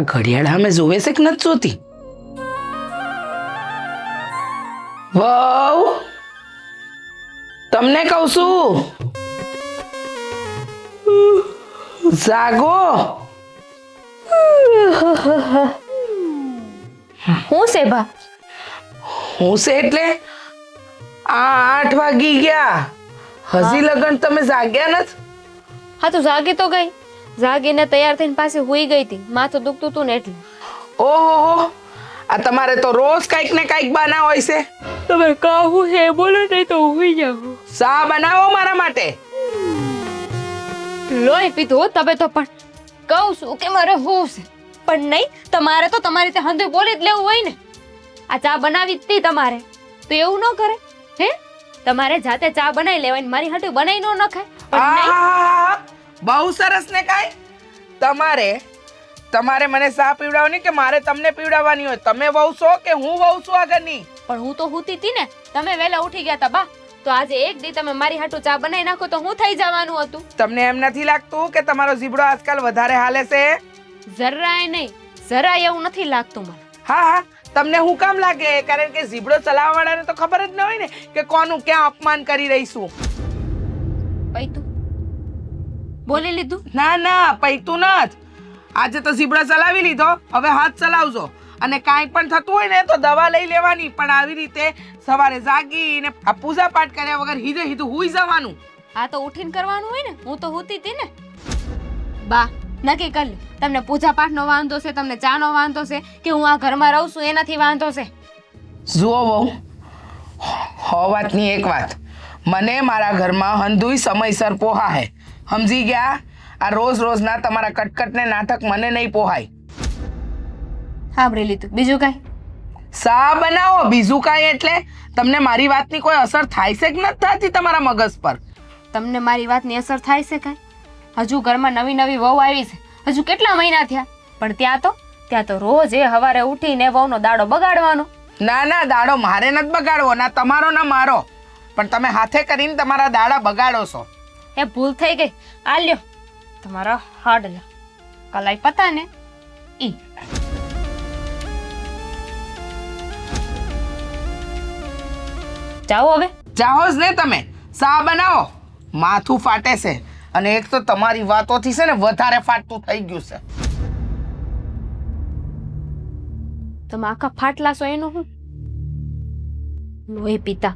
આ ઘડિયાળ અમે જોવે છે કે નથી જોતી? વહુ, તમને કહું છું, જાગો. હું છે બા? હું છે એટલે આ 8 વાગી ગયા, હજી લગન તમે જાગ્યા નથી? હા તો જાગી તો ગઈ, જાગીને તૈયાર થઈને પાછી હુઈ ગઈ હતી, માથું દુખતું હતું ને એટલે. ઓહો, આ તમારે તો રોજ કઈક ને કઈક બના હોય છે. તમે કહું છે બોલો નહીં તો હુઈ જાવ. સા બનાવો મારા માટે. લોહી પીધું તમે તો, પણ કહું છું કે મારે હું છે, પણ નહીં, તમારે તો તમારી રીતે હંધુય બોલી જ લેવું હોય ને. આ ચા બનાવી જ હતી તમારે, તો એવું ન કરે હે? તમારે જાતે ચા બનાવી લેવાય, મારી હાટુ બનાવી ન નખાય. પણ નહીં, આહાહા, બહુ સરસ ને કાઈ. તમારે મને સા પીવડાવવાની કે મારે તમને પીવડાવવાની હોય? તમે વહુ છો કે હું વહુ છું આગળની? પણ હું તો હુતી હતી ને, તમે વહેલા ઉઠી ગયા તા બા. તો આજે એક દી તમે મારી હાટુ ચા બનાવી નાખો તો હું થઈ જવાનું હતું. તમને એમ નથી લાગતું કે તમારો જીબડો આજકાલ વધારે હાલે છે? જરાય નહીં, જરાય એવું નથી લાગતું મને. હા હા, તમને હું કામ લાગે? કારણ કે જીબડો ચલાવવા વાળાને તો ખબર જ ન હોય ને કે કોનું ક્યાં અપમાન કરી રહીશું. પૈતું બોલી લીધું? ના ના, પૈતું નથી. આજે તો જીબડો ચલાવી લીધો, હવે હાથ ચલાવજો. અને કાંઈ પણ થતું હોય ને તો દવા લઈ લેવાની, પણ આવી રીતે સવારે જાગીને આ પૂજા પાઠ કર્યા વગર હીધે હીધું હુઈ જવાનું. આ તો ઉઠીને કરવાનું હોય ને, હું તો હુતી હતી ને. બા નક્કી કરી લે, તમને પૂજા પાઠનો વાંધો છે, તમને ચાનો વાંધો છે, કે હું આ ઘરમાં રહું છું એનાથી વાંધો છે? જુઓ બહુ, વાતની એક વાત, મને મારા ઘરમાં હંધુય સમયસર પોહા હે, સમજી ગયા? આ રોજ રોજના તમારા કટકટને નાટક મને નહીં પોહાય. સાંભળી લીધું. બીજું કાંઈ? સા બનાવો. બીજું કાંઈ એટલે તમને મારી વાતની કોઈ અસર થાય છે કે નથી થતી તમારા મગજ પર? તમને મારી વાતની અસર થાય છે કાંઈ? હજુ ઘરમાં નવી નવી વહુ આવી છે, હજુ કેટલા મહિના થયા, પણ ત્યાં તો રોજ એ હવારે ઉઠીને વહુનો દાડો બગાડવાનો. ના ના, દાડો મારે નથી બગાડવો, ના તમારો ના મારો, પણ તમે હાથે કરીને તમારા દાડા બગાડો છો. એ ભૂલ થઈ ગઈ. આ લ્યો તમારા હાડલા કલાઈ પતા ને ઈ. જાઓ હવે. જાઓ જ ને તમે, સા બનાવો. માથું ફાટે છે, અને એક તો તમારી વાતોથી છે ને વધારે ફાટતું થઈ ગયું છે. તમે આખા ફાટલા છો એનું હું? લોહી પીતા.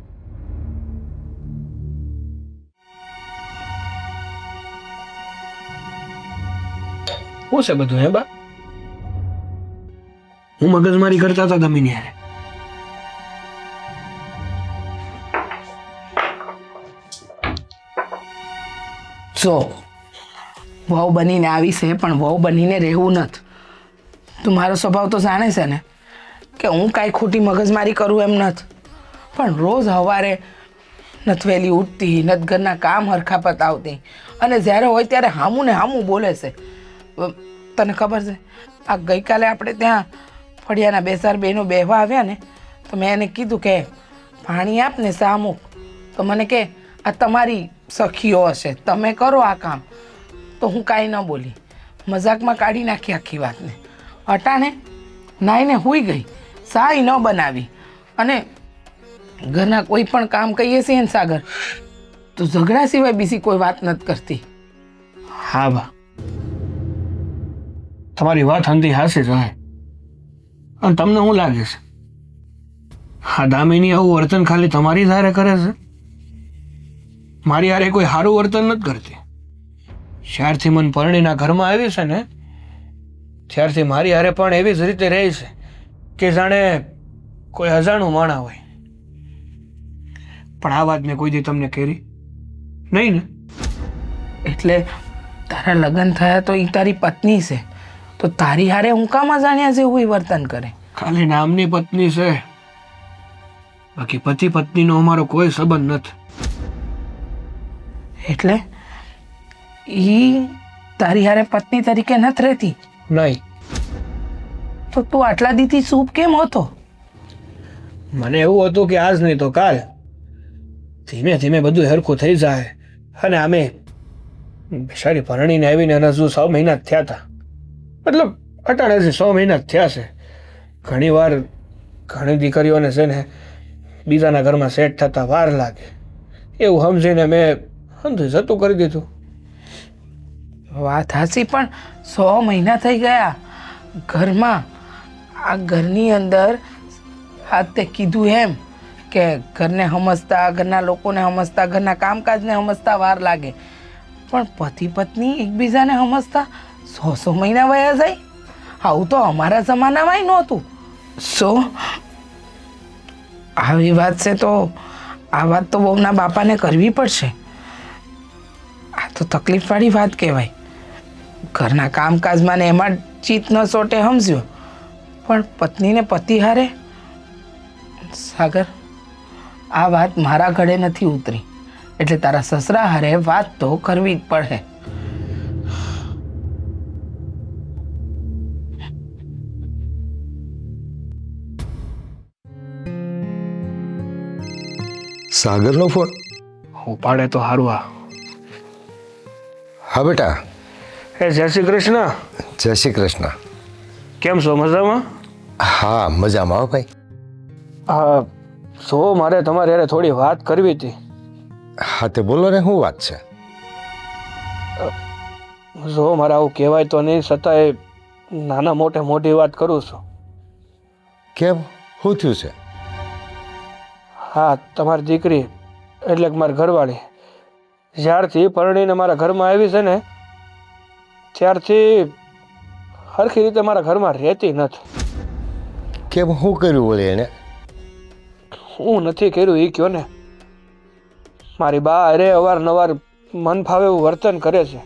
શું છે બધું હે બા? હું મગજમારી કરતા હતા તમે ન્યારે. જો વહુ બનીને આવી છે, પણ વહુ બનીને રહેવું નથી. તું મારો સ્વભાવ તો જાણે છે ને કે હું કાંઈ ખોટી મગજમારી કરું એમ નથી, પણ રોજ સવારે નથી વહેલી ઉઠતી, નથી ઘરના કામ હરખા પતાવતી, અને જ્યારે હોય ત્યારે હામું ને હામું બોલે છે. તને ખબર છે, આ ગઈકાલે આપણે ત્યાં ફળિયાના 2-4 બહેનો બેહવા આવ્યા ને, તો મેં એને કીધું કે પાણી આપ ને સા મૂક. તો મને કે આ તમારી સખીઓ હશે, તમે કરો આ કામ. તો હું કાંઈ ન બોલી, મજાકમાં કાઢી નાખી આખી વાતને. અટાણે નાઈને હુઈ ગઈ, સાય ન બનાવી, અને ઘરના કોઈ પણ કામ કહીએ છીએ ને સાગર, તો ઝઘડા સિવાય બીજી કોઈ વાત નથી કરતી. હા બા, તમારી વાત હંધી હાસે જ હોય. અને તમને શું લાગે છે, હા દામિની આવું વર્તન ખાલી તમારી ધારે કરે છે? મારી હારે કોઈ સારું વર્તન નથી કરતી. જ્યારથી મને પરણીના ઘરમાં આવી છે ને, ત્યારથી મારી હારે પણ એવી જ રીતે રહે છે કે જાણે કોઈ અજાણું માણા હોય. પણ આ વાત મેં કોઈ દી તમને કરી નહીં ને? એટલે તારા લગ્ન થયા તો એ તારી પત્ની છે, તો તારી હારે હું કામ અજાણ્યા જેવું વર્તન કરે? ખાલી નામની પત્ની છે, બાકી પતિ પત્નીનો અમારો કોઈ સંબંધ નથી. એટલે ઈ તારી હારે પત્ની તરીકે નથી રહેતી? નહીં. તો તું આટલા દીથી ચૂપ કેમ હતો? મને એવું હતું કે આજ નહીં તો કાલ ધીમે ધીમે બધું હરખું થઈ જાય. અને આમે બિચારી પરણીને આવીને એના હજુ 6 મહિના થયા હતા. મતલબ અટાણે છે 6 મહિના જ થયા છે. ઘણી વાર ઘણી દીકરીઓને છે ને બીજાના ઘરમાં સેટ થતા વાર લાગે, એવું સમજીને મેં સમજી જતું કરી દીધું. વાત હાસી, પણ 100 મહિના થઈ ગયા ઘરમાં. આ ઘરની અંદર આ તે કીધું એમ કે ઘરને સમજતા, ઘરના લોકોને સમજતા, ઘરના કામકાજને સમજતા વાર લાગે, પણ પતિ પત્ની એકબીજાને સમજતા 100 મહિના વયા જાય. આવું તો અમારા જમાનામાંય નહોતું. આવી વાત છે તો આ વાત તો બહુના બાપાને કરવી પડશે. આ તો તકલીફવાળી વાત કહેવાય. ઘરના કામકાજમાં ને એમાં ચિત્ત ન સોટે સમજ્યો, પણ પત્નીને પતિ હારે. સાગર, આ વાત મારા ગળે નથી ઉતરી, એટલે તારા સસરા હારે વાત તો કરવી જ પડે. સાગરનો ફોન? ઉપાડે તો સારું. હા બેટા. જય શ્રી કૃષ્ણ. જય શ્રી કૃષ્ણ. કેમ છો? મજામાં? હા, મજામાં હો ભાઈ. હા, મારે તમારી હારે થોડી વાત કરવી હતી. હા તે બોલો ને, શું વાત છે? મારે આવું કહેવાય તો નહીં, છતાંય નાના મોટે મોટી વાત કરું છું. કેમ, શું થયું છે? હા, તમારી દીકરી એટલે કે મારી ઘરવાળી જ્યારથી પરણીને મારા ઘરમાં આવી છે ને, ત્યારથી સરખી રીતે મારા ઘરમાં રહેતી નથી. કેમ, શું કર્યું વળી એને? હું નથી કર્યું એ કયો ને. મારી બા અરે અવારનવાર મન ફાવે એવું વર્તન કરે છે,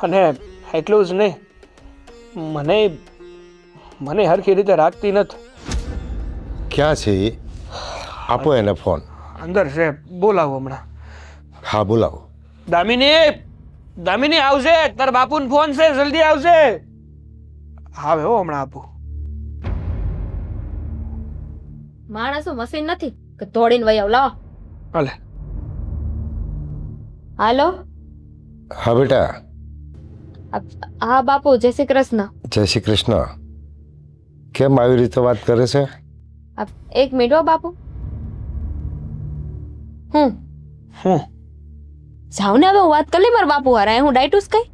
અને એટલું જ નહીં, મને સરખી રીતે રાખતી નથી. ક્યાં છે એ? આપો એને ફોન. અંદર છે, બોલાવો હમણાં. હા બોલાવો. દામિની આવશે, તાર બાપુનો ફોન છે, જલ્દી આવશે. આવે હો, હમણાં આપું. માણસો મશીન નથી કે દોડીને વયાવ. લાવો. હાલે. હાલો. હા બેટા. હા બાપુ, જય શ્રી કૃષ્ણ. જય શ્રી કૃષ્ણ. કેમ આવી રીતે વાત કરે છે? એક મિનિટ હો બાપુ. જાઉં ને હવે, હું વાત કરી લી મારા બાપુ હારે. હું ડાયટુસ કઈ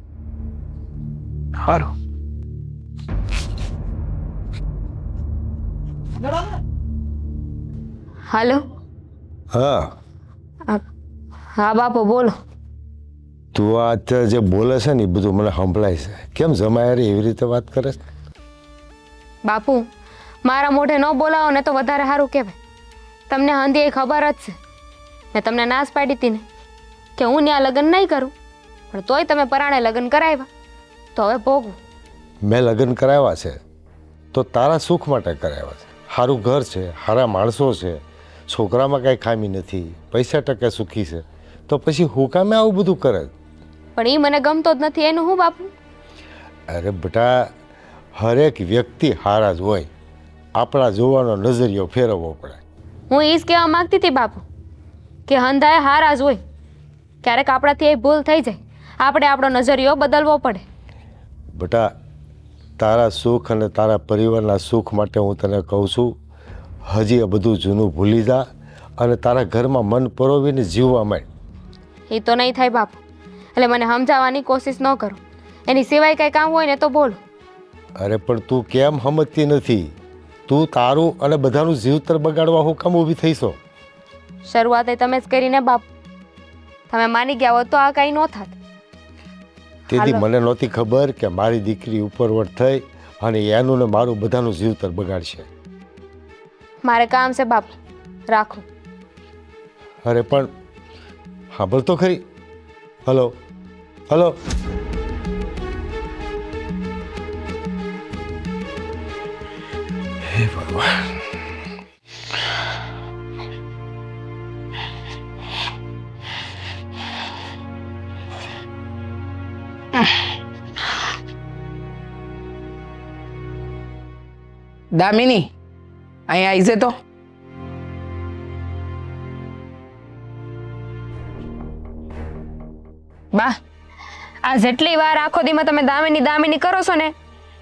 સારું. હાલો. હા. હા બાપુ બોલો. તું આ અત્યારે જે બોલે છે ને એ બધું મને સંભળાય છે. કેમ જમાય એવી રીતે વાત કરે છે? બાપુ, મારા મોઢે ન બોલાવો ને તો વધારે સારું કહેવાય. તમને હંધી એ ખબર જ છે, મેં તમને નાશ પાડી હતી ને કે હું ત્યાં લગ્ન નહીં કરું, પણ તોય તમે પરાણે લગ્ન કરાવ્યા, તો હવે ભોગવું. મેં લગ્ન કરાવ્યા છે તો તારા સુખ માટે કરાવ્યા છે. સારું ઘર છે, સારા માણસો છે, છોકરામાં કાંઈ ખામી નથી, પૈસા ટકે સુખી છે, તો પછી હું કામે આવું બધું કરે? પણ એ મને ગમતો જ નથી. એનું હું બાપુ? અરે બેટા, હરેક વ્યક્તિ હારા જ હોય, આપણા જોવાનો નજરિયો ફેરવવો પડે. હું એ જ કહેવા માંગતી હતી બાપુ કે હંધાએ હારા જ હોય. ક્યારેક આપણાથી એ ભૂલ થઈ જાય, આપણે આપણો નજરિયો બદલવો પડે. બેટા, તારા સુખ અને તારા પરિવારના સુખ માટે હું તને કહું છું, હજી આ બધું જૂનું ભૂલી જા અને તારા ઘરમાં મન પરોવીને જીવવા માંડ. એ તો નહીં થાય બાપુ, એટલે મને સમજાવવાની કોશિશ ન કરો. એની સિવાય કંઈ કામ હોય ને તો બોલો. અરે પણ તું કેમ સમજતી નથી? તું તારું અને બધાનું જીવતર બગાડવા હું કામ ઊભી થઈશો? શરૂઆત એ તમે જ કરીને બાપુ. તમે માની ગયા હોત તો આ કંઈ ન થાત. તેથી મને નહોતી ખબર કે મારી દીકરી ઉપરવટ થઈ અને એનું ને મારું બધાનું જીવતર બગાડશે. મારે કામ છે બાપુ, રાખો. અરે પણ સાંભળ તો ખરી. Hello hello. હે ભગવાન. દામિની, અહીંયા આવી છે તો. બા, આ જેટલી વાર આખો દીમાં તમે દામિની દામિની કરો છો ને,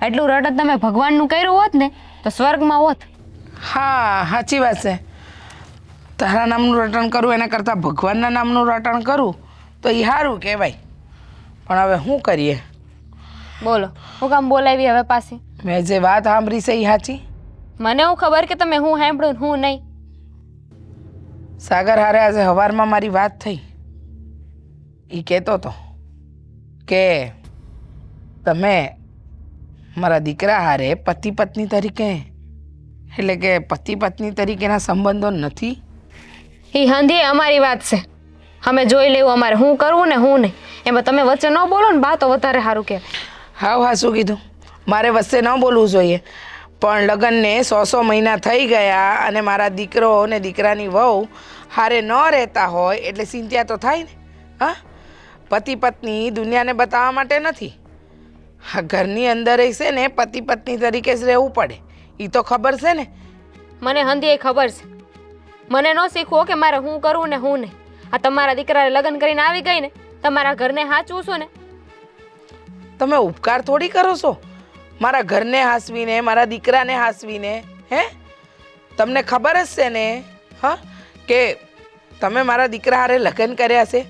એટલું રટત તમે ભગવાનનું કર્યું હોત ને તો સ્વર્ગમાં હોત. હા સાચી વાત છે. તારા નામનું રટણ કરું એના કરતાં ભગવાનના નામનું રટણ કરું તો એ સારું કહેવાય. પણ હવે શું કરીએ? બોલો હું કામ બોલાવી હવે પાછી? મેં જે વાત સાંભળી છે એ સાચી? મને હું ખબર કે તમે હું સાંભળ્યું ને હું નહીં. સાગર હારે આજે સવારમાં મારી વાત થઈ. એ કહેતો હતો કે તમે મારા દીકરા હારે પતિ પત્ની તરીકે એટલે કે પતિ પત્ની તરીકેના સંબંધો નથી. એ હાંધીએ અમારી વાત છે, અમે જોઈ લેવું અમારે શું કરવું ને હું નહીં. એમાં તમે વચ્ચે ન બોલો ને બા તો વધારે સારું કહેવાય. હા શું કીધું? મારે વચ્ચે ન બોલવું જોઈએ, પણ લગ્નને 100 મહિના થઈ ગયા અને મારા દીકરો ને દીકરાની વહુ હારે ન રહેતા હોય એટલે ચિંતા તો થાય ને. હા, પતિ પત્ની દુનિયાને બતાવવા માટે નથી. હા, ઘરની અંદર છે ને પતિ પત્ની તરીકે જ રહેવું પડે, એ તો ખબર છે ને. મને હંધી ખબર છે. મને ન શીખવો કે મારે શું કરવું ને હું નહીં. આ તમારા દીકરાને લગ્ન કરીને આવી ગઈ ને તમારા ઘરને હાચવું છો ને. તમે ઉપકાર થોડી કરો છો મારા ઘરને હાસવીને, મારા દીકરાને હાસવીને. હે, તમને ખબર જ છે ને હા કે તમે મારા દીકરા હારે લગ્ન કર્યા છે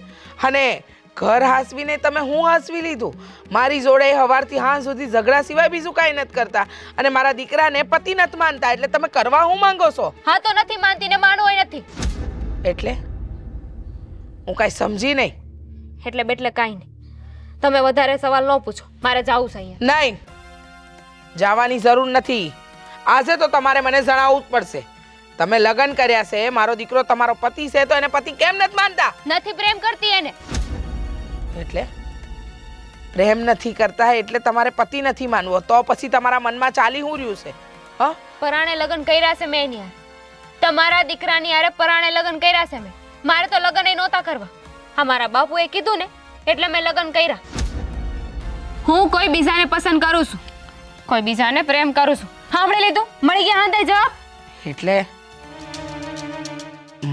અને ઘર હાસવીને તમે હું હાસવી લીધું. મારી જોડે સવારથી સાંજ સુધી ઝઘડા સિવાય બીજું કાંઈ નથી કરતા અને મારા દીકરાને પતિ નથી માનતા, એટલે તમે કરવા હું માંગો છો? હા તો નથી માનતી ને માનવું નથી. એટલે હું કાંઈ સમજી નહીં. એટલે બેટલે કાંઈ નહીં. તમે વધારે સવાલ ન પૂછો, મારે જાવું છે અહીંયા. નહીં, જવાની જરૂર નથી. આજે તો તમારે મને જણાવવું જ પડશે. તમે લગ્ન કર્યા છે, મારો દીકરો તમારો પતિ છે, તો એને પતિ કેમ નથી માનતા? નથી પ્રેમ કરતી એને. એટલે પ્રેમ નથી કરતા એટલે તમારે પતિ નથી માનવો, તો પછી તમારા મનમાં ચાલી હું રહ્યું છે? હા, પરાણે લગ્ન કર્યા છે મેં એની હારે. તમારા દીકરાની હારે પરાણે લગ્ન કર્યા છે મેં. મારે તો લગ્ન એ નહોતા કરવા. હા, મારા બાપુએ કીધું ને એટલે મેં લગ્ન કર્યા. હું કોઈ બીજાને પસંદ કરું છું, કોઈ બીજાને પ્રેમ કરું છું. સાંભળી લીધું? મળી ગયા હાંધે જવાબ? એટલે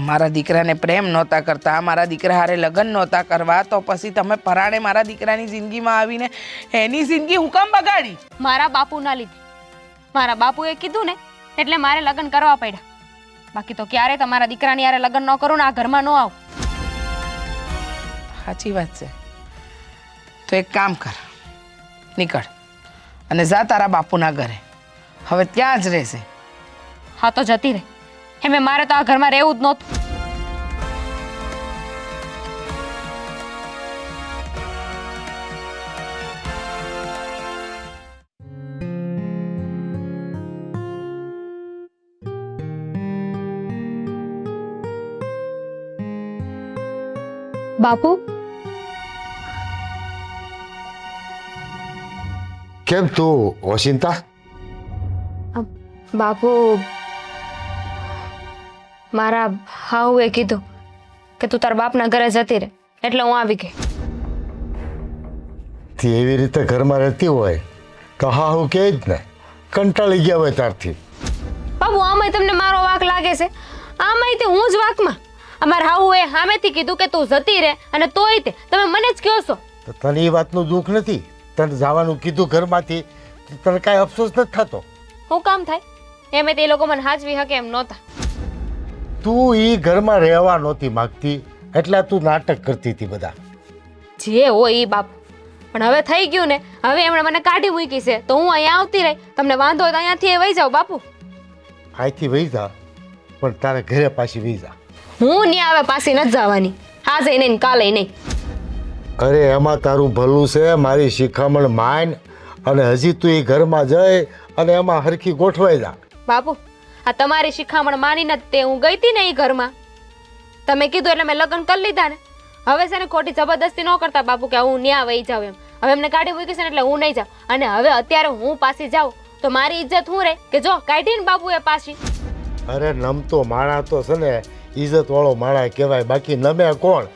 મારા દીકરાને પ્રેમ નહોતા કરતા, મારા દીકરા હારે લગ્ન નહોતા કરવા, તો પછી તમે પરાણે મારા દીકરાની જિંદગીમાં આવીને એની જિંદગી હું કામ બગાડી? મારા બાપુ ના લીધે. મારા બાપુએ કીધું ને એટલે મારે લગ્ન કરવા પડ્યા. બાકી તો ક્યારે તમારા દીકરાની હારે લગ્ન ન કરું ને આ ઘરમાં ન આવું. સાચી વાત છે. તો એક કામ કર, નીકળ અને જા તારા બાપુના ઘરે. હવે ત્યાં જ રહેશે. હા તો જતી રહે. એમે મારે તો આ ઘરમાં રહેવું જ નહોતું. બાપુ, કેમ તું ઓશિંતા? બાપુ મારા હાઉએ કીધું કે તું તારા બાપના ઘરે જતી રહે એટલે હું આવી ગઈ. તે એવી રીતે ઘરમાં રહેતી હોય તો હા હું કહે જ ને, કંટાળી ગયા હોય ત્યારથી. બાપુ આમાંય તમને મારો વાંક લાગે છે? આમાંય તે હું જ વાંકમાં? અમારા હાઉએ સામેથી કીધું કે તું જતી રહે અને તોય તે તમે મને જ કહો છો. તો તને એ વાતનું દુઃખ નથી? તને જવાનું કીધું ઘરમાંથી, તને કાંઈ અફસોસ નથી થતો? શું કામ થાય? એમે તે લોકો મને હાચવી શકે એમ નહોતા. તું એ ઘરમાં રહેવા નહોતી માગતી એટલે તું નાટક કરતી હતી બધા. જે હોય એ બાપુ, પણ હવે થઈ ગયું ને, હવે એમણે મને કાઢી મૂકી છે તો હું અહીંયા આવતી રહી. તમને વાંધો હોય તો અહીંયાથી વહી જાઓ બાપુ. અહીંથી વહી જા, પણ તારે ઘરે પાછી વહી જા. હું નહીં આવે પાછી નથી જવાની. આજે નહીં કાલે નહીં. અરે એમાં તારું ભલું છે, મારી શિખામણ માન અને હજી તું એ ઘરમાં જઈ અને એમાં હરખી ગોઠવાઈ જા. બાપુ આ તમારી શિખામણ માનીને જ તે હું ગઈ હતી ને એ ઘરમાં. તમે કીધું એટલે મેં લગ્ન કરી લીધા ને. હવે છે ને ખોટી જબરદસ્તી ન કરતા બાપુ કે હું ન્યા વહી જાઉં એમ. હવે એમને કાઢી મૂકી છે ને એટલે હું નહીં જાઉં. અને હવે અત્યારે હું પાછી જાઉં તો મારી ઇજ્જત હું રહે કે જો કાઢીને બાપુએ પાછી. અરે નમતો માણા તો છે ને ઇજ્જત વાળો માણા કહેવાય, બાકી નમે કોણ?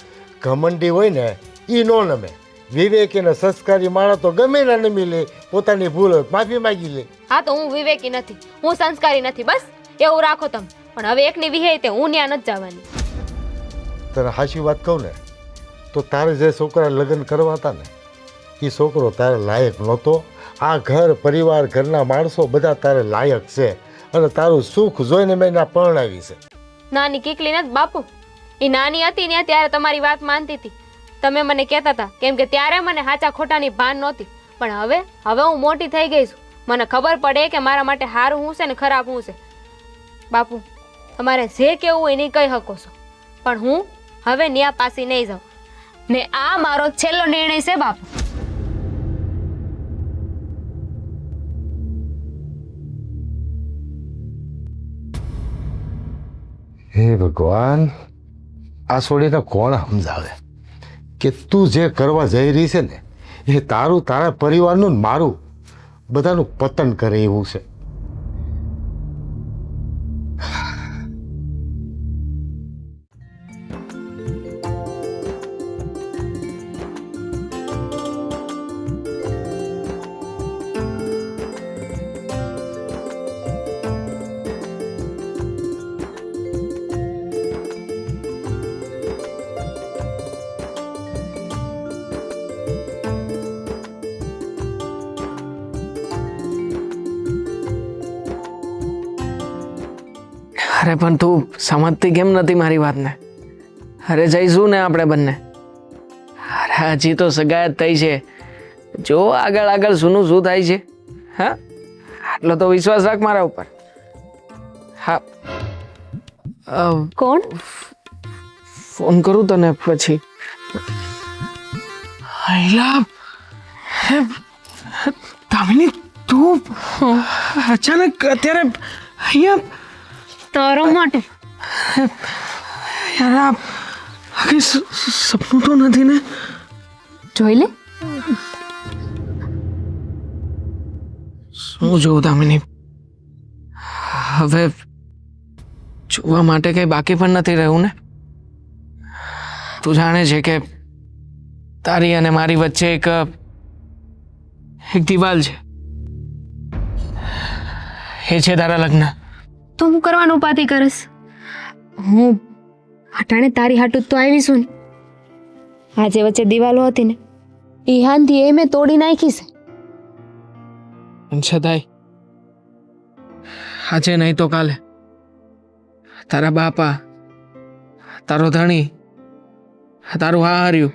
ઘમંડી હોય ને એ નો નમે. વિવેકી ને સંસ્કારી માણા તો ગમે ના નમી લે, પોતાની ભૂલ હોય માફી માંગી લે. હા તો હું વિવેકી નથી, હું સંસ્કારી નથી, બસ એવું રાખો તમે. પણ હવે એકની વિહે તે હું ન્યા નથી જવાની. તને સાચી વાત કહું ને તો તારે જે છોકરા લગ્ન કરવા હતા ને એ છોકરો તારે લાયક નહોતો. આ ઘર પરિવાર ઘરના માણસો બધા તારે લાયક છે અને તારું સુખ જોઈને મેં ના પરણાવી છે. નાની કીકલી નથી બાપુ, એ નાની હતી ને ત્યારે તમારી વાત માનતી હતી. તમે મને કહેતા હતા કેમ કે ત્યારે મને સાચા ખોટાની ભાન નહોતી. પણ હવે હું મોટી થઈ ગઈ છું. મને ખબર પડે કે મારા માટે સારું શું છે ને ખરાબ શું છે. બાપુ તમારે જે કેવું હોય નહીં કહી શકો છો, પણ હું હવે ન્યા પાસી નહીં જાઉં ને આ મારો છેલ્લો નિર્ણય છે બાપુ. હે ભગવાન, આ છોડીને કોણ સમજાવે કે તું જે કરવા જઈ રહી છે ને એ તારું તારા પરિવારનું ને મારું બધાનું પતન કરે એવું છે. અરે પણ તું સમજતી કેમ નથી મારી વાતને? અરે જઈશું ને આપણે બંને. અરે હજી તો સગાયત થઈ છે, જો આગળ આગળ શું થાય છે. હા, આટલો તો વિશ્વાસ રાખ મારા ઉપર. હા, કોણ? ફોન કરું તને પછી. દામિની, તું અચાનક અત્યારે અહીંયા? તારો માટે યાર, આ કઈ સપનું તો નથી ને? જોઈ લે. શું જોઉં દામિની? હવે જોવા માટે કઈ બાકી પણ નથી રહ્યું ને? તું જાણે છે કે તારી અને મારી વચ્ચે એક દિવાલ છે. એ છે તારા લગ્ન. તો હું કરવાનું ઉપાધિ કરસ? હું અટાણે તારી હાટું તો આવીશું ને. આજે વચ્ચે દિવાલો હતી ને એ હાંધી એ મેં તોડી નાખી છે. છતાંય આજે નહીં તો કાલે તારા બાપા, તારો ધણી, તારું આ હાર્યું,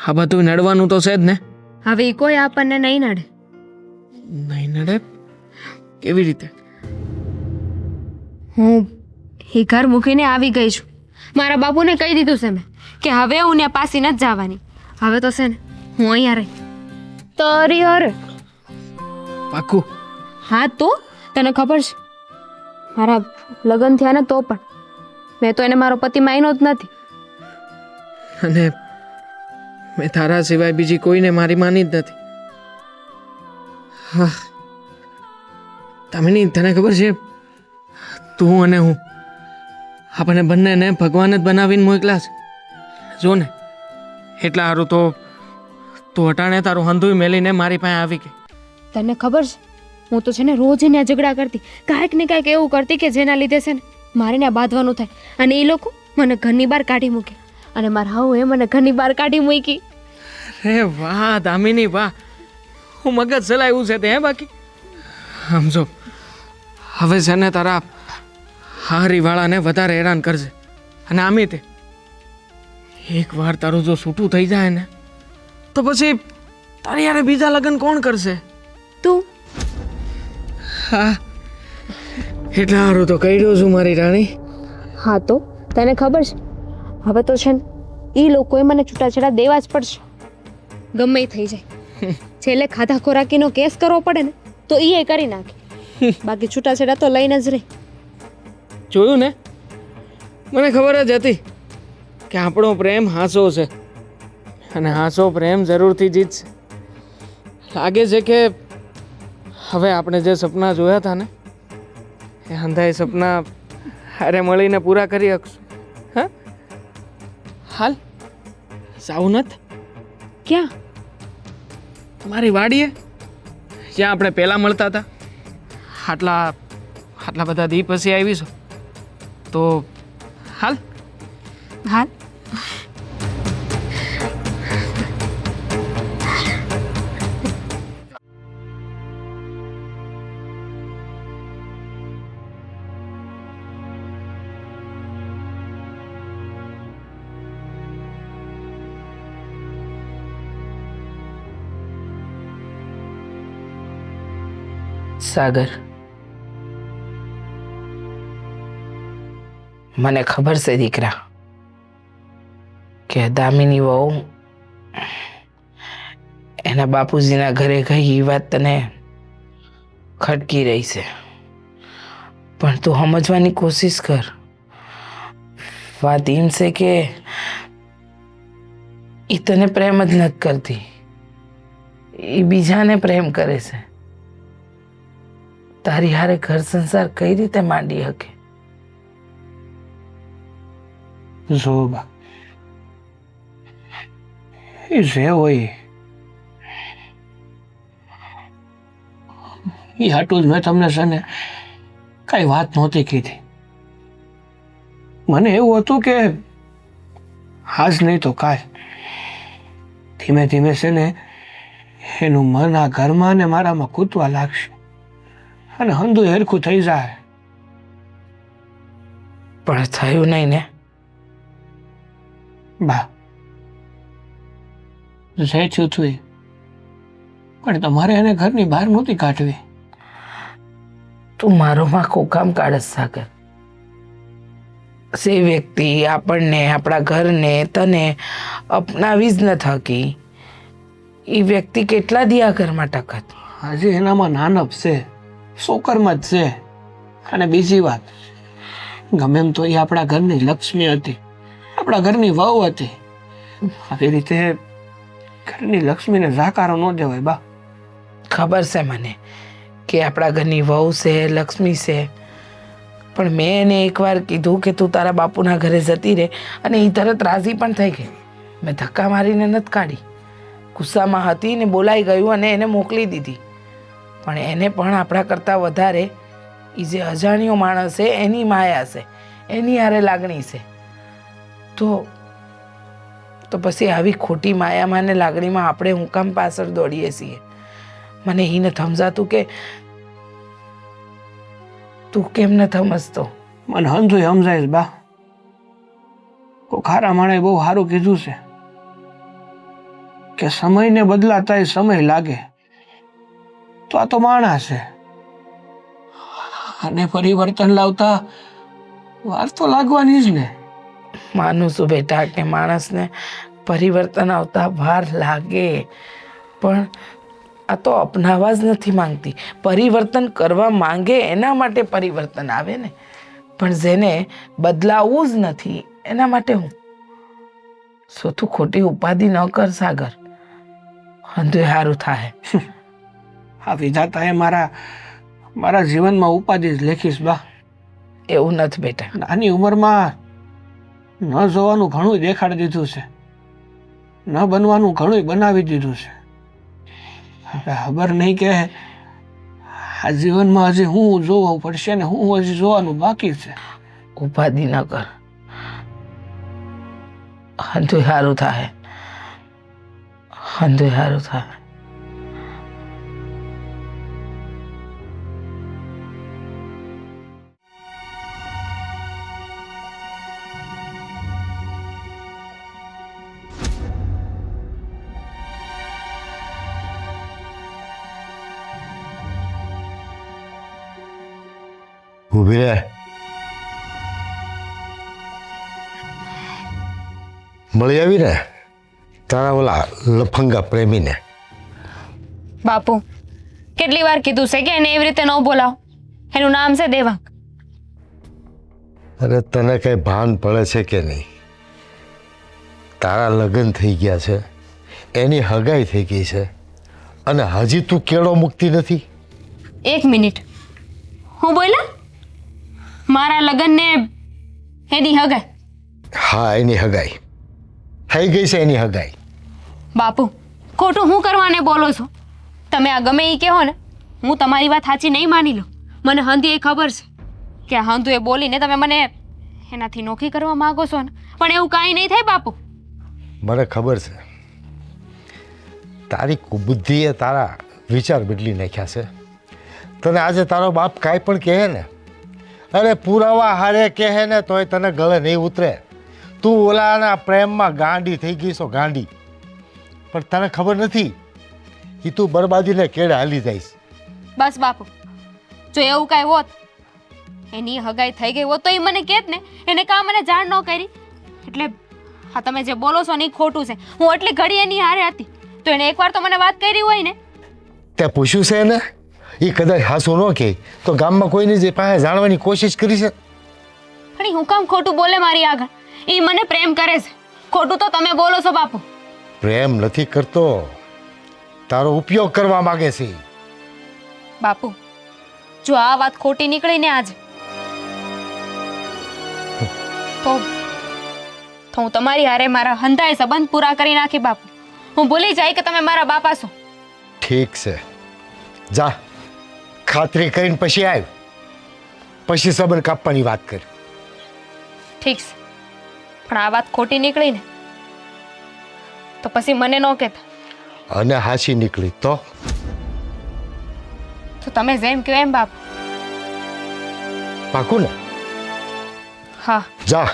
આ બધું નડવાનું તો છે જ ને. હવે ઈ કોઈ આપણને નહીં નડે. નહીં નડે? કેવી રીતે? હું એ ઘર મૂકીને આવી ગઈ છું. મારા બાપુને કહી દીધું છે મેં કે હવે હું ત્યાં પાછી નથી જવાની. હવે તો છે ને હું અહીંયા રહી તારી હારે. પાક્કું? હા, તો તને ખબર છે મારા લગ્ન થયા ને તો પણ મેં તો એને મારો પતિ માન્યો જ નથી. અને મેં તારા સિવાય બીજી કોઈને મારી માની જ નથી. હા, દામિની, તને ખબર છે તું અને હું આપણને બંનેને ભગવાન જ બનાવીને મોકલા છે. જો ને, એટલા સારું તો તું અટાણે તારું હંધુય મેલીને મારી પાસે આવી ગઈ. તને ખબર છે હું તો છે ને રોજ એને ઝઘડા કરતી, કાંઈક ને કાંઈક એવું કરતી કે જેના લીધે છે ને મારે ને બાંધવાનું થાય. અને એ લોકો મને ઘરની બહાર કાઢી મૂકે અને મારા હાઉ એ મને ઘરની બહાર કાઢી મૂકી. અરે વાહ દામિની વાહ, હું મગજ ચલાવ્યું છે તે. હે બાકી સમજો, હવે છે ને તારા હારીવાળાને વધારે હેરાન કરજે. અને આમી તે એકવાર તારું જો છૂટું થઈ જાય ને તો પછી તારી યારે બીજા લગ્ન કોણ કરશે? તું હા, એટલે સારું તો કહી રહ્યો છું મારી રાણી. હા, તો તને ખબર છે હવે તો છે ને એ લોકોએ મને છૂટાછેડા દેવા જ પડશે. ગમે એ થઈ જાય, છેલ્લે ખાધા ખોરાકીનો કેસ કરવો પડે ને તો એ કરી નાખે. બાકી છૂટાછેડા તો લઈને જ રહી. જોયું ને, મને ખબર જ હતી કે આપણો પ્રેમ હાસો છે અને હાસો પ્રેમ જરૂરથી જીતશે. લાગે છે કે હવે આપણે જે સપના જોયા હતા ને એ અંધાઈ સપના હારે મળીને પૂરા કરી શકશું. હા, હાલ સાવું નથી? ક્યાં? તમારી વાડીએ જ્યાં આપણે પહેલાં મળતા હતા. આટલા બધા દી પછી આવીશું તો હાલ. હાલ. સાગર, મને ખબર છે દીકરા કે દામિની વહુ એના બાપુજીના ઘરે ગઈ એ વાત તને ખટકી રહી છે, પણ તું સમજવાની કોશિશ કર. વાત એમ છે કે એ તને પ્રેમ જ નથી કરતી, એ બીજાને પ્રેમ કરે છે. તારી હારે ઘર સંસાર કઈ રીતે માંડી શકે? જો બા, એ જે હોય એ હાટું જ મેં તમને છે ને કાંઈ વાત નહોતી કીધી. મને એવું હતું કે આજ નહીં તો કાલ ધીમે ધીમે છે ને એનું મન આ ઘરમાં ને મારામાં કૂદવા લાગશે અને હંધું હરખું થઈ જાય. પણ થયું નહીં ને? બા, જે થયું થયું એ. પણ તમારે એને ઘરની બહાર નહોતી કાઢવી. તું મારો માં કોકામ કાઢસ સાગર. જે વ્યક્તિ આપણને, આપણા ઘરને, તને અપનાવી જ ન થકી એ વ્યક્તિ કેટલા દી આ ઘરમાં ટકત? હજી એનામાં નાનપ છે, શોકરમાં જ છે. અને બીજી વાત, ગમે એમ તો એ આપણા ઘરની લક્ષ્મી હતી, આપણા ઘરની વહુ હતી. આવી રીતે ઘરની લક્ષ્મીને જાકારો ન દેવાય બા. ખબર છે મને કે આપણા ઘરની વહુ છે, લક્ષ્મી છે, પણ મેં એને એકવાર કીધું કે તું તારા બાપુના ઘરે જતી રહે અને એ તરત રાજી પણ થઈ ગઈ. મેં ધક્કા મારીને નથી કાઢી, ગુસ્સામાં હતી ને બોલાઈ ગયું અને એને મોકલી દીધી. પણ એને પણ આપણા કરતાં વધારે એ જે અજાણ્યો માણસ છે એની માયા છે, એની હારે લાગણી છે. તો પછી આવી ખોટી માયામાં ને લાગણીમાં આપણે હું કામ પાછળ દોડીએ છીએ? મને એ નથી સમજાતું કે તું કેમ નથી સમજતો? મને હંધું સમજાય છે બા. કોઈ ખારા માણે બહુ સારું કીધું છે કે સમયને બદલાતા સમય લાગે. તો આ તો માણસ છે, અને પરિવર્તન લાવતા વાર તો લાગવાની જ ને. માનું છું બેટા કે માણસને પરિવર્તન આવતા વાર લાગે, પણ આ તો અપનાવવા જ નથી માંગતી. પરિવર્તન કરવા માંગે એના માટે પરિવર્તન આવે ને, પણ જેને બદલાવવું જ નથી એના માટે હું તું ખોટી ઉપાધિ ન કર સાગર, અંધું સારું થાય. આ વિધાતાએ મારા જીવનમાં ઉપાધિ જ લેખીશ બા. એવું નથી બેટા. નાની ઉંમરમાં ન જોવાનું ઘણું દેખાડી દીધું છે, ન બનવાનું ઘણું બનાવી દીધું છે. હવે ખબર નહીં કે આ જીવનમાં હજી હું જોવું પડશે ને હું હજી જોવાનું બાકી છે. ઉપાધિ ન કર, અંધું સારું થાય, અંધું સારું થાય. ઊભી રહે. મળી આવી ને તારા ઓલા લફંગા પ્રેમીને? બાપુ, કેટલી વાર કીધું છે કે એને એવી રીતે ન બોલાવો. એનું નામ છે દેવાંગ. અરે તને કઈ ભાન પડે છે કે નહીં? તારા લગ્ન થઈ ગયા છે, એની હગાઈ થઈ ગઈ છે, અને હજી તું કેળો મૂકતી નથી. એક મિનિટ, હું બોલ્યા? મારા લગ્ન ને એની હગાઈ? હા, એની હગાઈ થઈ ગઈ છે, એની હગાઈ. બાપુ, ખોટું હું કરવાને બોલો છો? તમે આ ગમે એ કહો ને, હું તમારી વાત સાચી નહીં માની લો. મને હંધી એ ખબર છે કે આ હંધુ એ બોલીને તમે મને એનાથી નોખી કરવા માંગો છો ને, પણ એવું કાંઈ નહીં થાય બાપુ. મને ખબર છે તારી કુબુદ્ધિએ તારા વિચાર બદલી નાખ્યા છે. તને આજે તારો બાપ કાંઈ પણ કહે ને, અરે પુરાવા હારે કહે ને તોય તને ગળે નહીં ઉતરે. તું ઓલાના પ્રેમમાં ગાંડી થઈ ગઈ છો, ગાંડી. પણ તને ખબર નથી એ તું બરબાદીને કેળે હાલી જઈશ. બસ બાપુ, જો એવું કાંઈ હોત, એની હગાઈ થઈ ગઈ હોત તો એ મને કહેત ને, એને કાં મને જાણ ન કરી. એટલે હા, તમે જે બોલો છો ને એ ખોટું છે. હું એટલી ઘડી એની હારે હતી તો એને એકવાર તો મને વાત કરી હોય ને. તે પૂછ્યું છે ને, એ કદાચ હાસું ન કહે તો ગામમાં કોઈની જે પાસે જાણવાની કોશિશ કરી છે. પણ ઈ હું કામ ખોટું બોલે મારી આગળ? એ મને પ્રેમ કરે છે. ખોટું તો તમે બોલો છો બાપુ. પ્રેમ નથી કરતો, તારો ઉપયોગ કરવા માંગે છે. બાપુ, જો આ વાત ખોટી નીકળી ને આજે તો હું તમારી હારે મારા હંધાય સંબંધ પૂરા કરી નાખી બાપુ. હું ભૂલી જાય કે તમે મારા બાપા છો. ઠીક છે, જા ખાતરી કરીને પછી આવ, પછી સંબંધ કાપવાની વાત કર. ઠીક છે, પણ આ વાત ખોટી નીકળી ને તો પછી મને ન કહેતા. અને હાસી નીકળી તો તમે જેમ કહો એમ બાપુ. પાકું ને? હા. જા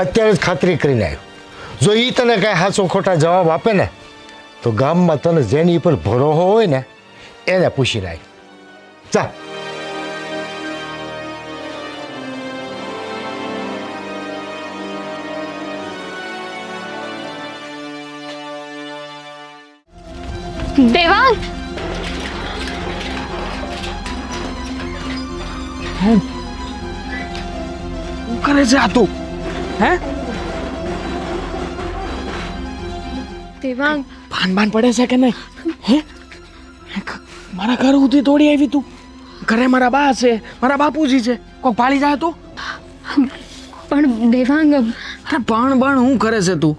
અત્યારે જ ખાતરી કરીને આવ્યો. જો એ તને કાંઈ હાચો ખોટા જવાબ આપે ને તો ગામમાં તને જેની પર ભરોસો હોય ને એને પૂછીને આવ. જા. દેવાંગ, શું કરે છે આ તું? હે, દેવાંગ, ભાન પડે છે કે નહીં? હે, મારા ઘર સુધી દોડી આવી તું? ઘરે મારા બા છે, મારા બાપુજી છે, કોક ભાળી જાય તું? પણ દેવાંગ, અરે પણ શું કરે છે તું?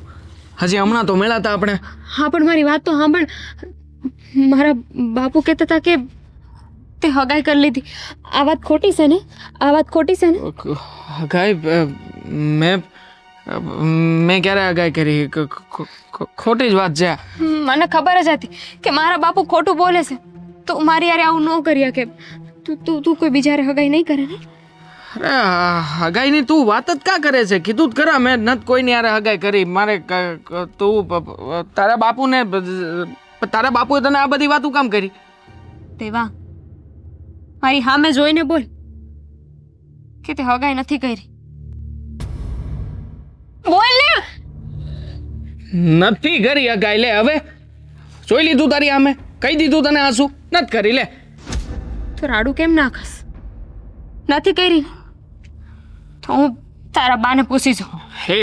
હજી હમણાં તો મળ્યા હતા આપણે. હા પણ મારી વાત તો સાંભળ. મારા બાપુ કહેતા હતા કે તે હગાઈ કરી લીધી. આ વાત ખોટી છે ને? આ વાત ખોટી છે ને? હગાઈ મેં ક્યારે હગાઈ કરી? ખોટી જ વાત છે. મને ખબર જ હતી કે મારા બાપુ ખોટું બોલે છે. તો મારી યાર આવું ન કર્યા કે તું કોઈ બીજા હારે હગાઈ નહીં કરે ને? અરે હગાઈની તું વાત જ કા કરે છે? કીધું જ ખરા મેં નથી કોઈની હારે હગાઈ કરી. મારે તું તારા બાપુએ તને આ બધી વાતું કામ કરી? દેવા, મારી સામે જોઈને બોલ કે તે હગાઈ નથી કરી. બોલ ને. નથી કરી હગાઈ. લે હવે જોઈ લીધું તારી સામે, કહી દીધું તને આંસુ નથી કરી. લે તો રાડું કેમ નાખસ? નથી કરી તો હું તારા બાને પૂછી છું. હે,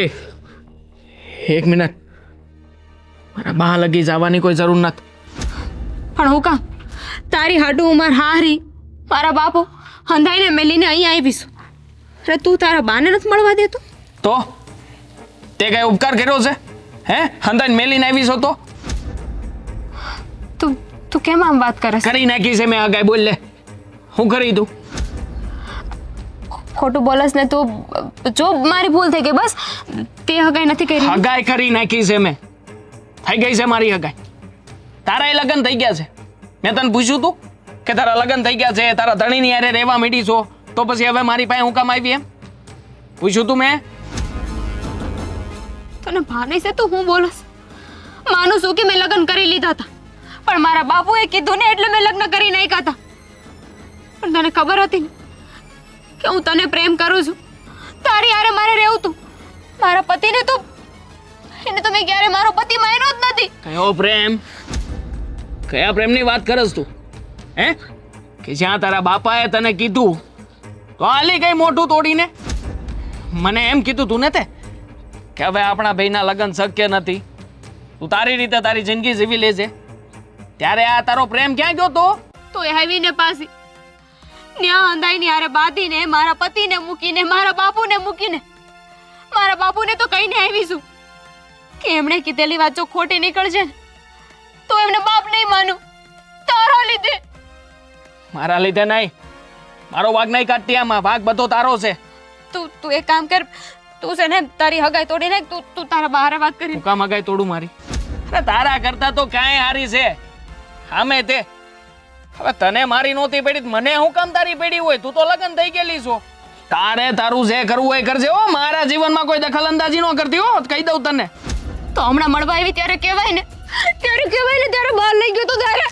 એક મિનિટ, મારા બા લગી જવાની કોઈ જરૂર નથી. પણ હું કામ તારી હાડું ઉંમર હારી મારા બાપો હંધાઈને મેલીને અહીં આવીશું. અરે તું તારા બાને નથી મળવા દેતો? તો તે કઈ ઉપકાર કર્યો છે? હે, હંદાઈને મેલીને આવી છો તો? તું કેમ આમ વાત કરે છે? કરી નાખી છે મેં હગાઈ. બોલ લે, હું કરી તું? ખોટું બોલસ ને તું. જો મારી ભૂલ થઈ ગઈ, બસ. તે હગાઈ નથી કરી. હગાઈ કરી નાખી છે મેં. થઈ ગઈ છે મારી હગાઈ. તારા લગ્ન થઈ ગયા છે. મેં તને પૂછ્યું તું કે તારા લગ્ન થઈ ગયા છે, તારા ધણીની હારે રહેવા માંડી છો, તો પછી હવે મારી પાસે હું કામ આવી? એમ પૂછ્યું તું મેં? તને ભાને છે તું હું બોલસ? માનું છું કે મેં લગ્ન કરી લીધા હતા, પણ મારા બાપુએ કીધું ને એટલે મેં લગ્ન કરી નાખ્યા હતા. પણ તને ખબર હતી ને કે હું તને પ્રેમ કરું છું, તારી હારે મારે રહેવું તું. મારા પતિને તો એને તો મેં ક્યારે મારો પતિ માન્યો જ નથી. કયો પ્રેમ? કયા પ્રેમની વાત કરસ તું? હે, કે જ્યાં તારા બાપાએ તને કીધું તો હાલી ગઈ મોઢું તોડીને? મને એમ કીધું તું ને તે કે હવે આપણા ભાઈના લગ્ન શક્ય નથી, તું તારી રીતે તારી જિંદગી જીવી લેજે. ત્યારે આ તારો પ્રેમ ક્યાં ગયો તો એ આવીને પાછી ન્યા અંધાઈની હારે બાંધીને મારા પતિને મૂકીને મારા બાપુને મૂકીને મારા બાપુને તો કહીને આવીશું કે એમણે કીધેલી વાત જો ખોટી નીકળશે ને તો એમને બાપ નહીં માનું. તારા લીધે. મારા લીધે નહીં, મારો વાગ નહીં કાઢતી. આમાં ભાગ બધો તારો છે. તું એક કામ કર, તું છે ને તારી હગાઈ તોડી નાખ. તું તારા બહાર વાત કરી. હું કામ હગાઈ તોડું મારી? અરે તારા કરતા તો ક્યાંય હારી છે આમે તે. હવે તને મારી નહોતી પડી, મને હું કામ તારી પડી હોય? તું તો લગ્ન થઈ ગયેલી છો. તારે તારું જે કરવું હોય કરજે. હો, મારા જીવનમાં કોઈ દખલ અંદાજી ન કરતી. હો, કહી દઉં તને. તો હમણાં મળવા આવી ત્યારે કહેવાય ને, ત્યારે બહાર લઈ ગયો તો તારે.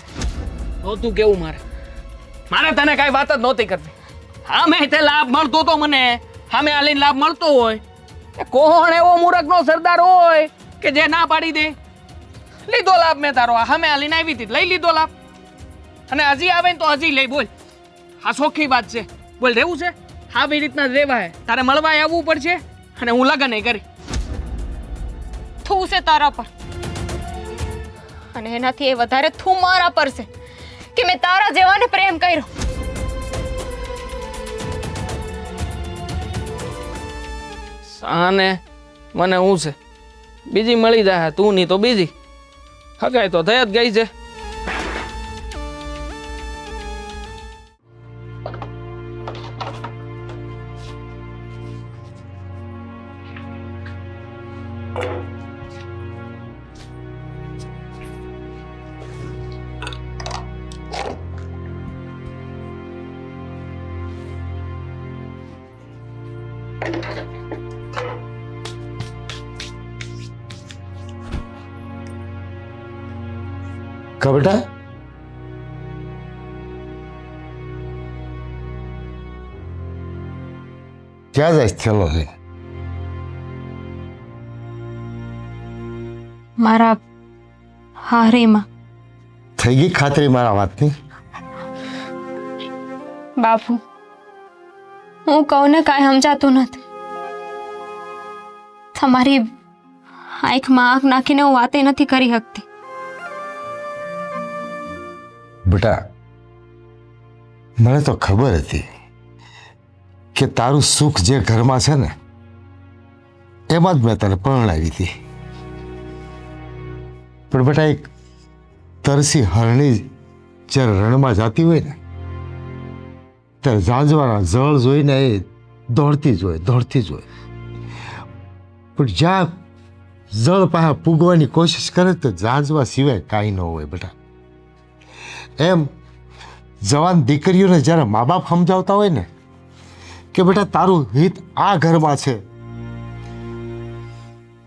તો તું કેવું મારે? મારે તને કાંઈ વાત જ નહોતી કરવી. સામે તે લાભ મળતો તો મને, સામે આલીને લાભ મળતો હોય, એ કોણ એવો મૂરખનો સરદાર હોય કે જે ના પાડી દે? લીધો લાભ મેં તારો, સામે આલીને આવી હતી, લઈ લીધો લાભ. અને હજી આવે ને તો હજી લઈ. બોલ, આ સોખી વાત છે. બોલ, રહેવું છે? આવી રીતના જ રહેવાય. તારે મળવા આવવું પડશે અને હું લગ્ન નહીં કરી. થૂ છે તારા પર, અને એનાથી એ વધારે થૂ મારા પર છે કે મેં તારા જેવાને પ્રેમ કર્યો. અને મને હું છે, બીજી મળી જાય, તું નહીં તો બીજી. હગાઈ તો થઈ જ ગઈ છે. કા બેટા, ક્યાં જાય થેલો છે? મારા હારીમાં. થઈ ગઈ ખાતરી મારા વાતની? બાપુ, હું કહું ને કાંઈ સમજાતું નથી. તમારી આંખમાં આંખ નાખીને હું વાતે નથી કરી શકતી. બેટા, મને તો ખબર હતી કે તારું સુખ જે ઘરમાં છે ને એમાં જ મેં તને પરણાવી હતી. પણ બેટા, એક તરસી હરણી જ્યારે રણમાં જાતી હોય ને ત્યારે ઝાંઝવાના જળ જોઈને એ દોડતી જ હોય. પણ જ્યાં જળ પાસે પૂગવાની કોશિશ કરે તો ઝાંઝવા સિવાય કાંઈ ન હોય બેટા. એમ જવાન દીકરીઓને જ્યારે મા બાપ સમજાવતા હોય ને કે બેટા તારું હિત આ ઘરમાં છે,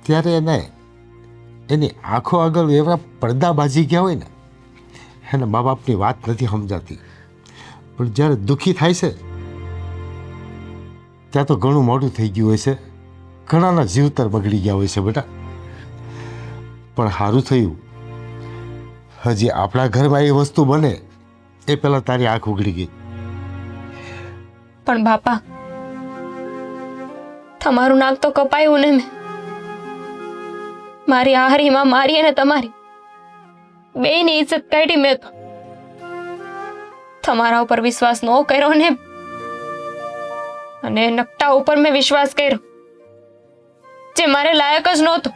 ત્યારે એને એની આંખો આગળ એવા પડદા બાજી ગયા હોય ને એને મા બાપની વાત નથી સમજાતી. પણ જ્યારે દુઃખી થાય છે ત્યાં તો ઘણું મોડું થઈ ગયું હોય છે, ઘણાના જીવતર બગડી ગયા હોય છે બેટા. પણ સારું થયું હજી આપણા ઘરમાં એ વસ્તુ બને એ પહેલા તારી આંખ ઉઘડી ગઈ. પણ બાપા, તમારું નાક તો કપાયું ને. મેં મારી હારીમાં મારી અને તમારી બેયની ઇજ્જત કાઢી. મેં તો તમારા ઉપર વિશ્વાસ ન કર્યો ને, અને નકટા ઉપર મેં વિશ્વાસ કર્યો જે મારે લાયક જ નહોતો.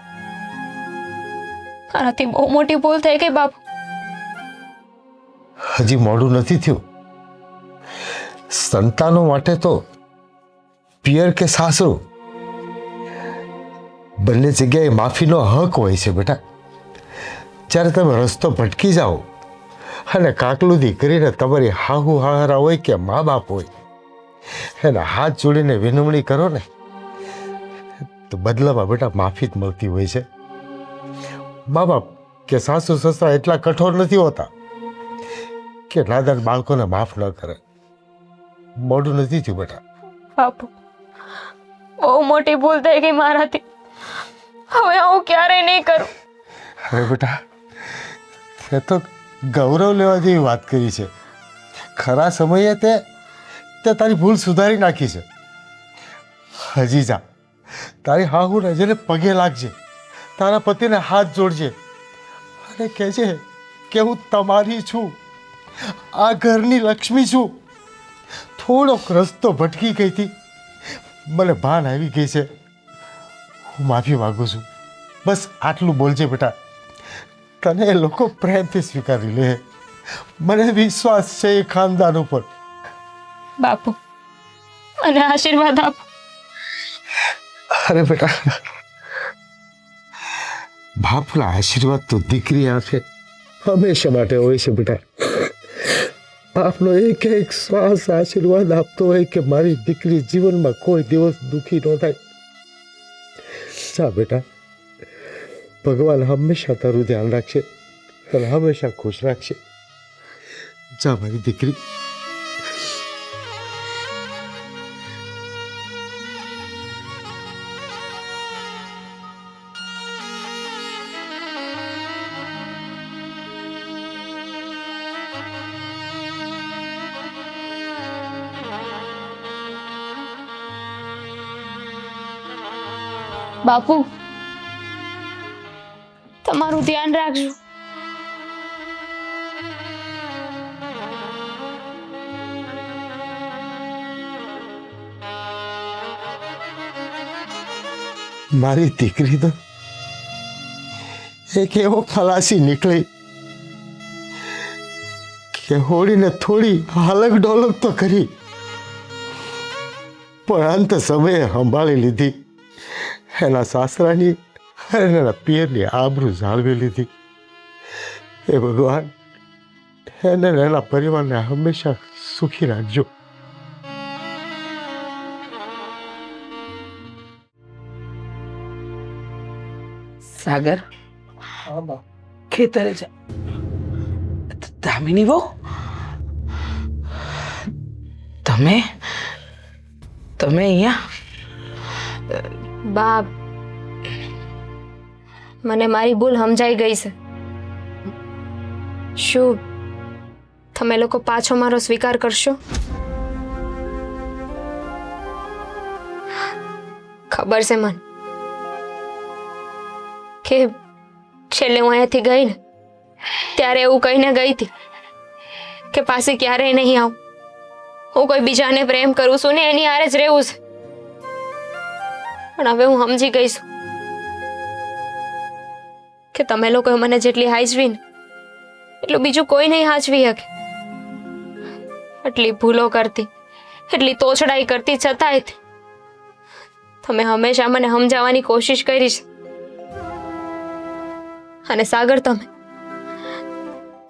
મારાથી બહુ મોટી ભૂલ થઈ ગઈ બાપુ. હજી મોડું નથી થયું. સંતાનો માટે તો પિયર કે સાસરું બંને જગ્યાએ માફીનો હક હોય છે બેટા. જ્યારે તમે રસ્તો ભટકી જાઓ અને કાકલુદી કરીને તમારી હાહુ હાહરા હોય કે મા બાપ હોય એને હાથ જોડીને વિનવણી કરો ને તો બદલામાં બેટા માફી જ મળતી હોય છે. મા બાપ કે સાસુ સસરા એટલા કઠોર નથી હોતા કે નાદાન બાળકોને માફ ન કરે. મોડું નથી થયું બેટા. બાપુ, બહુ મોટી ભૂલ થઈ ગઈ મારાથી. હવે હું ક્યારેય નહીં કરું. હવે બેટા, તે તો ગૌરવ લેવા જેવી વાત કરી છે. ખરા સમયે તે તારી ભૂલ સુધારી નાખી છે. હજી જા, તારી હાહુ નજરે પગે લાગજે, તારા પતિને હાથ જોડજે અને કહેજે કે હું તમારી છું, આ ઘરની લક્ષ્મી છું. થોડોક રસ્તો ભટકી ગઈ હતી, મને ભાન આવી ગઈ છે, હું માફી માંગુ છું. બસ આટલું બોલજે બેટા. તને એ લોકો પ્રેમથી સ્વીકારી લે. મને વિશ્વાસ છે એ ખાનદાન ઉપર. બાપુ, મને આશીર્વાદ આપો. અરે બેટા, બાપના આશીર્વાદ તો દીકરી આપે હંમેશા માટે હોય છે બેટા. બાપનો એક એક શ્વાસ આશીર્વાદ આપતો હોય કે મારી દીકરી જીવનમાં કોઈ દિવસ દુઃખી ન થાય. જા બેટા, ભગવાન હંમેશા તારું ધ્યાન રાખશે અને હંમેશા ખુશ રાખશે. જા મારી દીકરી. બાપુ, તમારું ધ્યાન રાખજો. મારી દીકરી તો એક એવો ખલાસી નીકળી કે હોળીને થોડી હાલક ડોલક તો કરી, પણ અંત સમયે સંભાળી લીધી. એના સાસરાની અને એના પિયરની આબરૂ જાળવી લીધી. એ ભગવાન એને ને એના પરિવારને હંમેશા સુખી રાખજો. સાગર, ખેતરે જા. દામિની બહુ, તમે અહીંયા? બાપ, મને મારી ભૂલ સમજાઈ ગઈ છે. શું તમે લોકો પાછો મારો સ્વીકાર કરશો? ખબર છે મને કે છેલ્લે હું અહીંયાથી ગઈ ને ત્યારે એવું કહીને ગઈ હતી કે પાછી ક્યારેય નહીં આવું. હું કોઈ બીજાને પ્રેમ કરું છું ને એની હારે જ રહેવું છે. પણ હવે હું સમજી ગઈ છું કે તમે લોકોએ મને જેટલી હાચવી ને એટલું બીજું કોઈ નહીં હાચવી શકે. એટલી ભૂલો કરતી, એટલી તોછડાઈ કરતી છતાંય તમે હંમેશા મને સમજાવવાની કોશિશ કરી છે. અને સાગર, તમે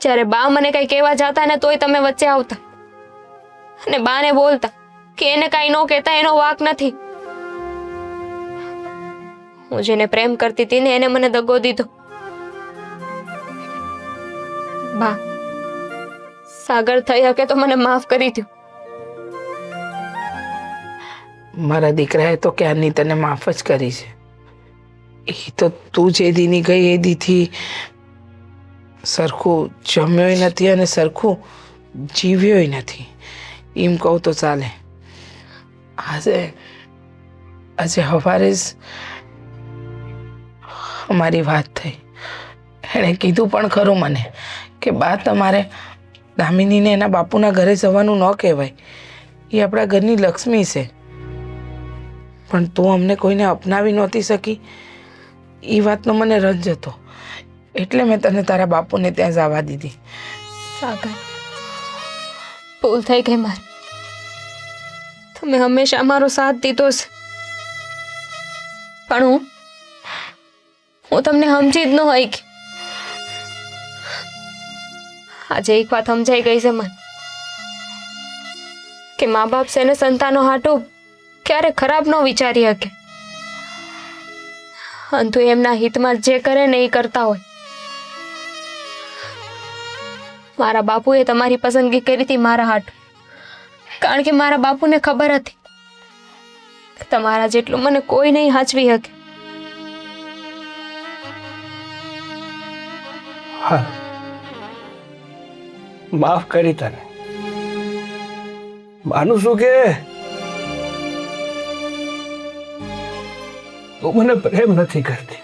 જ્યારે બા મને કઈ કહેવા જતા ને તોય તમે વચ્ચે આવતા અને બાને બોલતા કે એને કઈ ન કહેતા એનો વાંક નથી. હું જેને પ્રેમ કરતી હતી ને એને મને દગો દીધો. બા, સાગર થઈ શકે તો મને માફ કરી દો. મારા દીકરાએ તો ક્યારની તને માફ જ કરી છે. એ તો તું જે દીની ગઈ એ દીથી સરખું જમ્યોય નથી અને સરખું જીવ્યોય નથી, એમ કહું તો ચાલે. આજે સવારે જ અમારી વાત થઈ. એણે કીધું પણ ખરું મને કે બા, તમારે દામિનીને એના બાપુના ઘરે જવાનું ન કહેવાય. એ આપણા ઘરની લક્ષ્મી છે. પણ તું અમને કોઈને અપનાવી નહોતી શકી, એ વાતનો મને રંજ હતો. એટલે મેં તને તારા બાપુને ત્યાં જવા દીધી. સાગર, ભૂલ થઈ ગઈ મારી. તમે હંમેશા મારો સાથ દીધો છે, પણ હું તમને સમજી જ ન હોય. આજે એક વાત સમજાઈ ગઈ છે મને કે મા બાપ છે ને સંતાનો હાટું ક્યારે ખરાબ ન વિચારી શકે. અંતુ એમના હિતમાં જે કરે ને એ કરતા હોય. મારા બાપુએ તમારી પસંદગી કરી હતી મારા હાટું, કારણ કે મારા બાપુને ખબર હતી કે તમારા જેટલું મને કોઈ નહીં હાચવી શકે. હા, માફ કરી તને. માનું છું કે તું મને પ્રેમ નથી કરતી.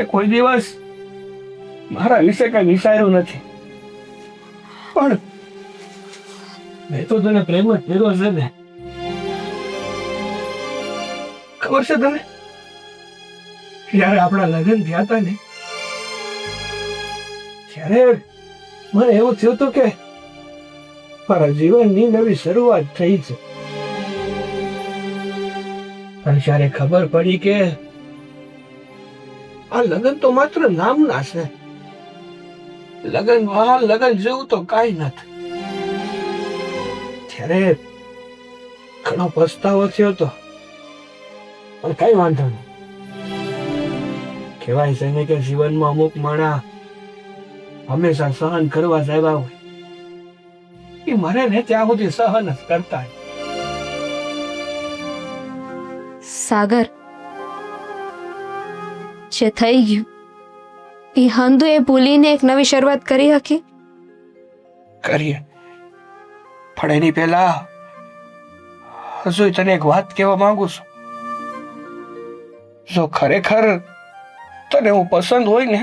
એ કોઈ દિવસ મારા વિશે કઈ વિચાર્યું નથી, પણ મેં તો તને પ્રેમ જ કર્યો છે ને. ખબર છે તને, જયારે આપણા લગ્ન થયા હતા ને ત્યારે મને એવું થયું હતું કે મારા જીવનની નવી શરૂઆત થઈ છે. પણ જ્યારે ખબર પડી કે આ લગ્ન તો માત્ર નામના છે, લગ્ન જેવું તો કાંઈ નથી, ત્યારે ઘણો પસ્તાવો થયો હતો. પણ કઈ વાંધો નહીં. કહેવાય છે ને કે જીવનમાં અમુક માણસ હંમેશા સહન કરવા જ આવ્યા હોય, એ મરે ને ત્યાં સુધી સહન જ કરતા. સાગર, જે થઈ ગયું એ હંધુ એ ભૂલીને એક નવી શરૂઆત કરી હતી. કરીએ, પણ એની પહેલા હજુ તને એક વાત કહેવા માંગુ છું. જો ખરેખર તને હું પસંદ હોય ને,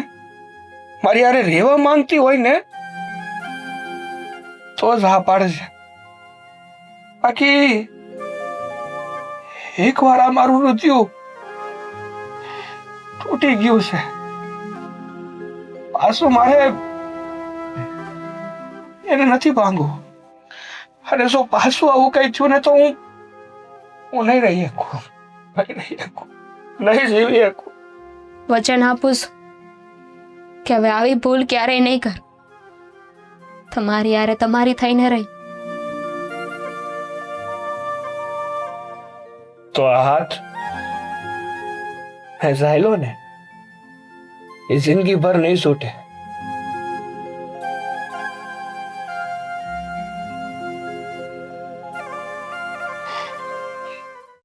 મારી હારે રહેવા માંગતી હોય ને, તો જ હા પાડજે. બાકી એકવાર આ મારું હૃદય તૂટી ગયું છે, પાછું મારે એને નથી ભાંગવું. અને જો પાછું આવું કઈ થયું ને તો હું નહીં રહી શકું, નહીં જીવી શકું. વચન આપું છું કે હવે આવી ભૂલ ક્યારેય નહીં કર. તમારી યારે તમારી થઈને રહી. તો આ હાથ હે ઝાયલો ને, એ જિંદગી ભર નહીં છૂટે.